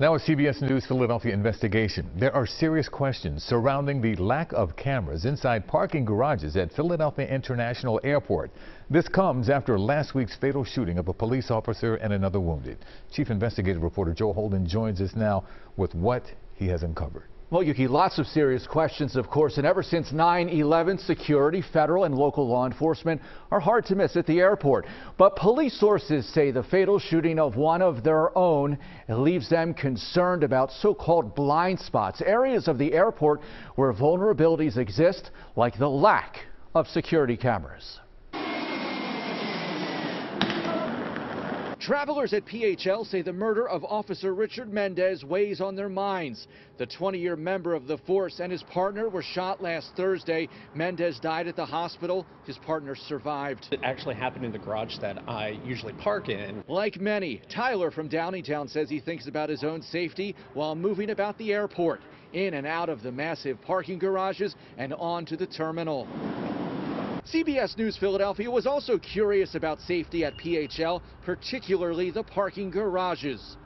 Now a CBS News Philadelphia investigation. There are serious questions surrounding the lack of cameras inside parking garages at Philadelphia International Airport. This comes after last week's fatal shooting of a police officer and another wounded. Chief investigative reporter Joe Holden joins us now with what he has uncovered. Well, Yuki, lots of serious questions, of course, and ever since 9/11, security, federal and local law enforcement are hard to miss at the airport. But police sources say the fatal shooting of one of their own leaves them concerned about so-called blind spots, areas of the airport where vulnerabilities exist, like the lack of security cameras. Travelers at PHL say the murder of Officer Richard Mendez weighs on their minds. The 20-year member of the force and his partner were shot last Thursday. Mendez died at the hospital. His partner survived. It actually happened in the garage that I usually park in. Like many, Tyler from Downingtown says he thinks about his own safety while moving about the airport, in and out of the massive parking garages and onto the terminal. CBS News Philadelphia was also curious about safety at PHL, particularly the parking garages.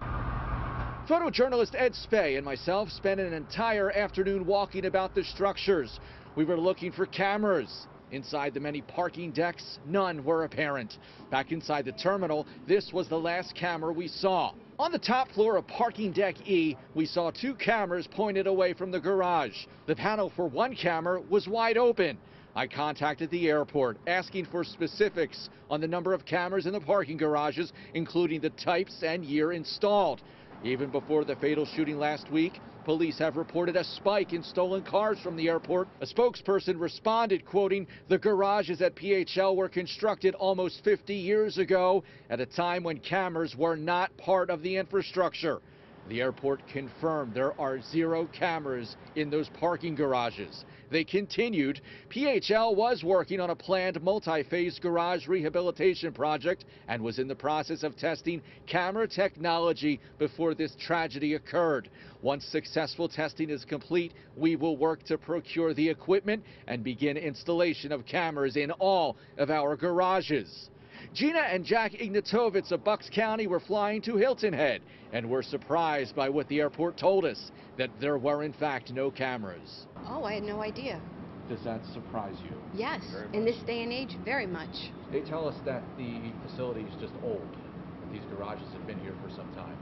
Photojournalist Ed Spey and myself spent an entire afternoon walking about the structures. We were looking for cameras. Inside the many parking decks, none were apparent. Back inside the terminal, this was the last camera we saw. On the top floor of parking deck E, we saw two cameras pointed away from the garage. The panel for one camera was wide open. I contacted the airport asking for specifics on the number of cameras in the parking garages, including the types and year installed. Even before the fatal shooting last week, police have reported a spike in stolen cars from the airport. A spokesperson responded, quoting, "The garages at PHL were constructed almost 50 years ago at a time when cameras were not part of the infrastructure." The airport confirmed there are 0 cameras in those parking garages. They continued, PHL was working on a planned multi-phase garage rehabilitation project and was in the process of testing camera technology before this tragedy occurred. Once successful testing is complete, we will work to procure the equipment and begin installation of cameras in all of our garages. Gina and Jack Ignatovitz of Bucks County were flying to Hilton Head and were surprised by what the airport told us, that there were in fact no cameras. Oh, I had no idea. Does that surprise you? Yes, in this day and age, very much. They tell us that the facility is just old. These garages have been here for some time.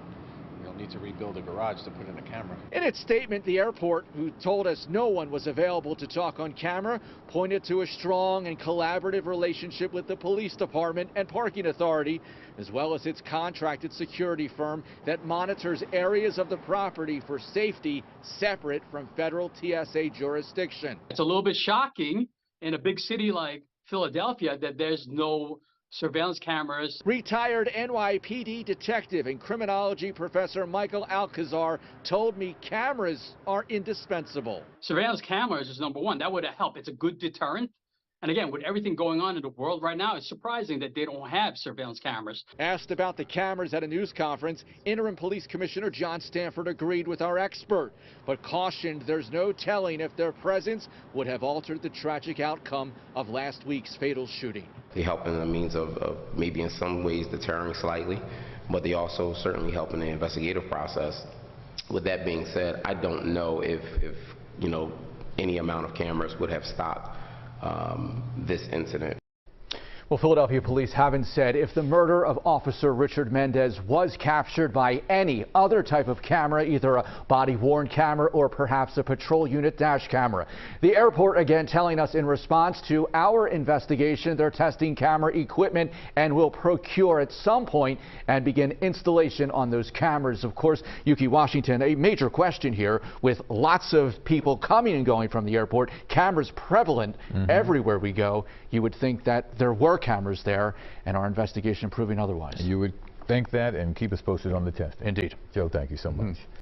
They'll need to rebuild a garage to put in a camera. In its statement, the airport, who told us no one was available to talk on camera, pointed to a strong and collaborative relationship with the police department and parking authority, as well as its contracted security firm that monitors areas of the property for safety separate from federal TSA jurisdiction. It's a little bit shocking in a big city like Philadelphia that there's no surveillance cameras. Retired NYPD detective and criminology professor Michael Alcazar told me cameras are indispensable. Surveillance cameras is number one. That would help. It's a good deterrent. And again, with everything going on in the world right now, it's surprising that they don't have surveillance cameras. Asked about the cameras at a news conference, Interim Police Commissioner John Stanford agreed with our expert, but cautioned there's no telling if their presence would have altered the tragic outcome of last week's fatal shooting. They help in the means of maybe in some ways deterring slightly, but they also certainly help in the investigative process. With that being said, I don't know if any amount of cameras would have stopped this incident. Well, Philadelphia police haven't said if the murder of Officer Richard Mendez was captured by any other type of camera, either a body-worn camera or perhaps a patrol unit dash camera. The airport again telling us in response to our investigation, they're testing camera equipment and will procure at some point and begin installation on those cameras. Of course, Yuki, Washington, a major question here with lots of people coming and going from the airport, cameras prevalent everywhere we go. You would think that there were cameras there, and our investigation proving otherwise. You would think that, and keep us posted on the test. Indeed. Joe, thank you so much.